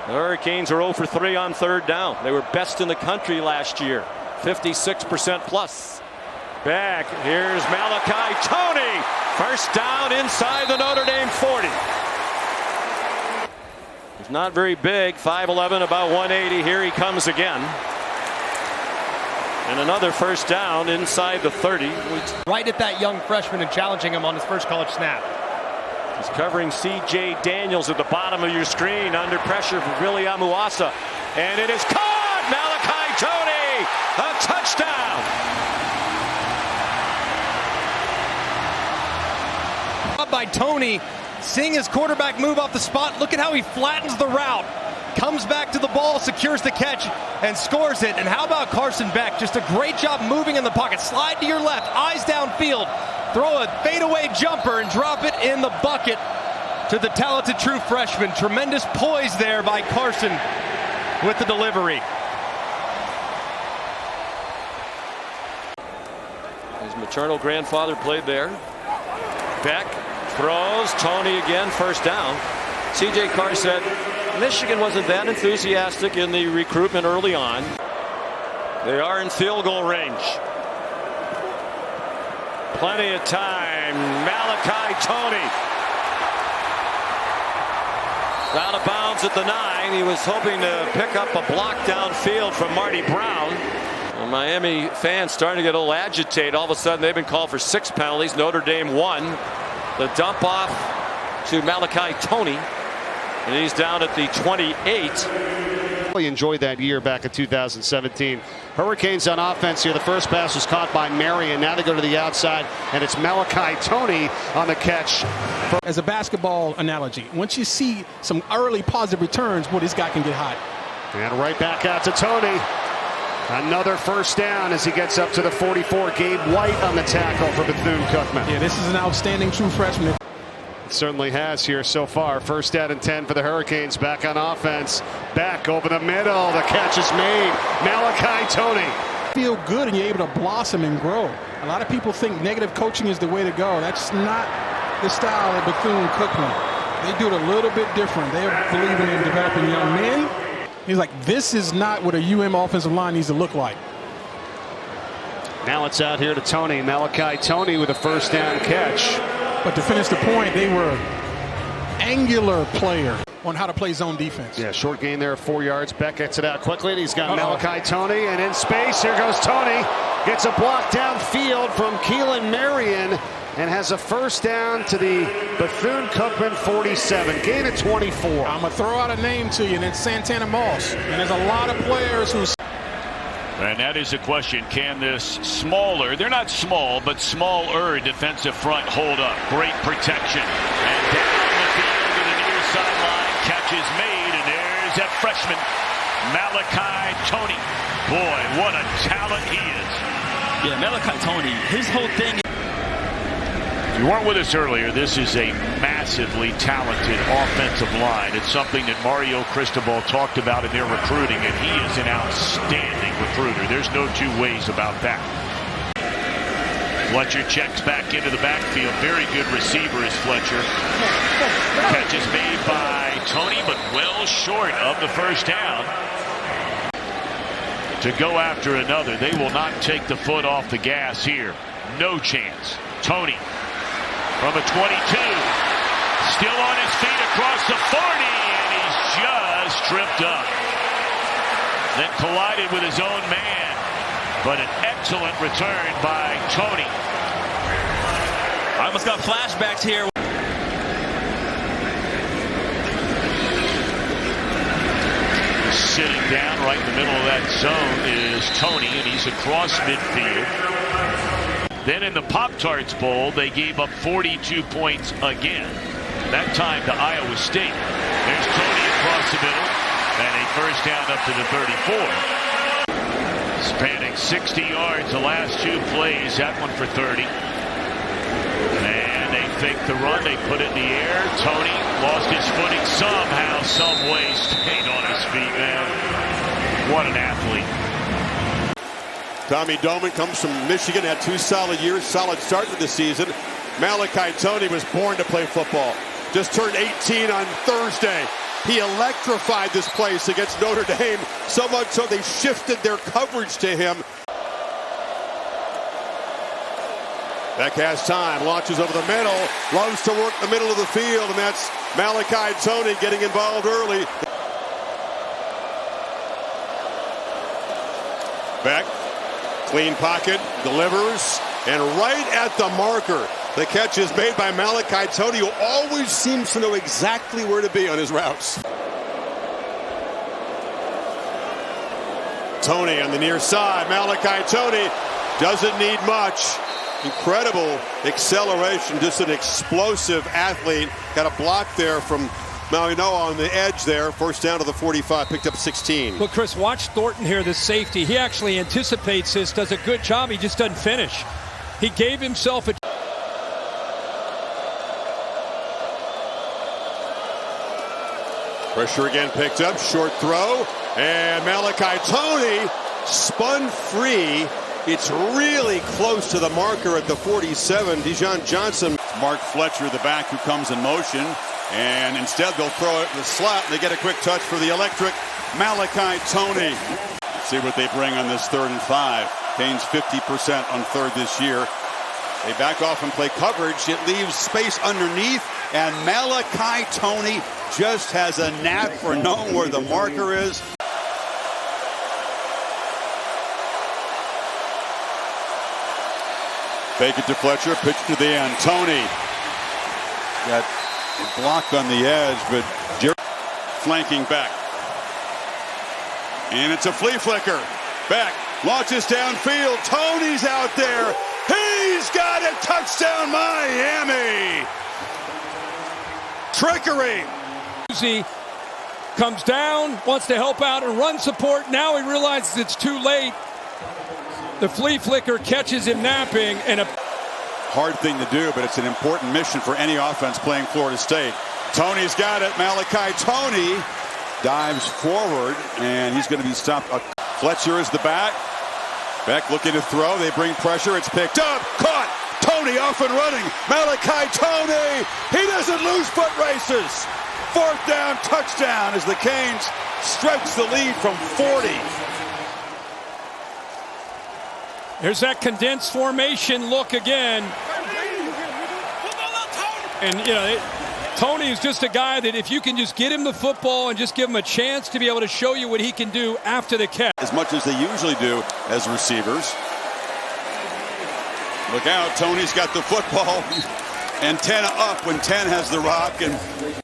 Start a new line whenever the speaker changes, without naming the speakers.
The Hurricanes are 0 for 3 on third down. They were best in the country last year, 56% plus. Back, here's Malachi Toney. First down inside the Notre Dame 40. He's not very big, 5'11", about 180. Here he comes again. And another first down inside the 30.
Right at that young freshman and challenging him on his first college snap.
He's covering C.J. Daniels at the bottom of your screen under pressure from Billy Amuasa. And it is caught! Malachi Toney! A touchdown!
By Toney, seeing his quarterback move off the spot. Look at how he flattens the route. Comes back to the ball, secures the catch, and scores it. And how about Carson Beck? Just a great job moving in the pocket. Slide to your left, eyes downfield. Throw a fadeaway jumper and drop it in the bucket to the talented true freshman. Tremendous poise there by Carson with the delivery.
His maternal grandfather played there. Beck throws. Toney again, first down. C.J. Carr said Michigan wasn't that enthusiastic in the recruitment early on. They are in field goal range. Plenty of time. Malachi Toney. Out of bounds at the 9. He was hoping to pick up a block downfield from Marty Brown. Well, Miami fans starting to get a little agitated. All of a sudden they've been called for 6 penalties. Notre Dame 1. The dump off to Malachi Toney. And he's down at the 28.
Really enjoyed that year back in 2017. Hurricanes on offense here. The first pass was caught by Marion. Now they go to the outside, and it's Malachi Toney on the catch.
As a basketball analogy, once you see some early positive returns, boy, this guy can get hot.
And right back out to Toney. Another first down as he gets up to the 44. Gabe White on the tackle for Bethune-Cookman.
Yeah, this is an outstanding true freshman.
It certainly has here so far. First down and 10 for the Hurricanes. Back on offense. Back over the middle. The catch is made. Malachi Toney.
Feel good and you're able to blossom and grow. A lot of people think negative coaching is the way to go. That's not the style of Bethune-Cookman. They do it a little bit different. They're believing in developing young men. He's like, this is not what a UM offensive line needs to look like.
Now it's out here to Toney. Malachi Toney with a first down catch.
But to finish the point, they were angular player on how to play zone defense.
Yeah, short gain there of 4 yards. Beck gets it out quickly, and he's got Malachi Toney, and in space, here goes Toney. Gets a block downfield from Keelan Marion, and has a first down to the Bethune-Cookman 47. Gain of 24.
I'm going to throw out a name to you, and it's Santana Moss. And there's a lot of players who...
And that is a question. Can this smaller, they're not small, but smaller defensive front hold up? Great protection. And down the field to the near sideline. Catch is made, and there's that freshman, Malachi Toney. Boy, what a talent he is.
Yeah, Malachi Toney, his whole thing.
If you weren't with us earlier, this is a massively talented offensive line. It's something that Mario Cristobal talked about in their recruiting, and he is an outstanding recruiter. There's no two ways about that. Fletcher checks back into the backfield. Very good receiver is Fletcher. Catch is made by Toney, but well short of the first down. To go after another, they will not take the foot off the gas here. No chance. Toney from a 22. Still on his feet across the 40, and he's just tripped up. Then collided with his own man. But an excellent return by Toney.
I almost got flashbacks here.
Sitting down right in the middle of that zone is Toney, and he's across midfield. Then in the Pop-Tarts Bowl, they gave up 42 points again. That time to Iowa State. There's Toney across the middle, and a first down up to the 34. Spanning 60 yards the last two plays. That one for 30. And they fake the run. They put it in the air. Toney lost his footing somehow, some way. Stayed on his feet, man. What an athlete.
Tommy Doman comes from Michigan, had 2 solid years, solid start to the season. Malachi Toney was born to play football. Just turned 18 on Thursday. He electrified this place against Notre Dame, so much so they shifted their coverage to him. Beck has time, launches over the middle, loves to work the middle of the field, and that's Malachi Toney getting involved early. Beck, clean pocket, delivers, and right at the marker. The catch is made by Malachi Toney, who always seems to know exactly where to be on his routes. Toney on the near side. Malachi Toney doesn't need much. Incredible acceleration, just an explosive athlete. Got a block there from Malinois on the edge there. First down to the 45, picked up 16.
Well, Chris, watch Thornton here, the safety. He actually anticipates this, does a good job. He just doesn't finish. He gave himself a...
Pressure again picked up, short throw, and Malachi Toney spun free. It's really close to the marker at the 47. Dijon Johnson.
Mark Fletcher, the back, who comes in motion, and instead they'll throw it in the slot, and they get a quick touch for the electric Malachi Toney. See what they bring on this 3rd and 5. Canes 50% on 3rd this year. They back off and play coverage. It leaves space underneath, and Malachi Toney just has a knack for knowing where the marker is.
Fake it to Fletcher, pitch to the end. Toney got blocked on the edge, but Jerry
Flanking back.
and it's a flea flicker. Beck launches downfield. Toney's out there. He's got it. Touchdown, Miami. Trickery.
He comes down, wants to help out and run support. Now he realizes it's too late. The flea flicker catches him napping, and a
Hard thing to do, but it's an important mission for any offense playing Florida State.
Toney's got it. Malachi Toney dives forward, and he's going to be stopped. Fletcher is the back. Beck looking to throw. They bring pressure. It's picked up. Caught. Toney off and running. Malachi Toney. He doesn't lose foot races. 4th down, touchdown as the Canes stretch the lead from 40.
there's that condensed formation look again. And, you know, Toney is just a guy that if you can just get him the football and just give him a chance to be able to show you what he can do after the catch.
As much as they usually do as receivers. Look out, Toney's got the football. Antenna up when 10 has the rock, and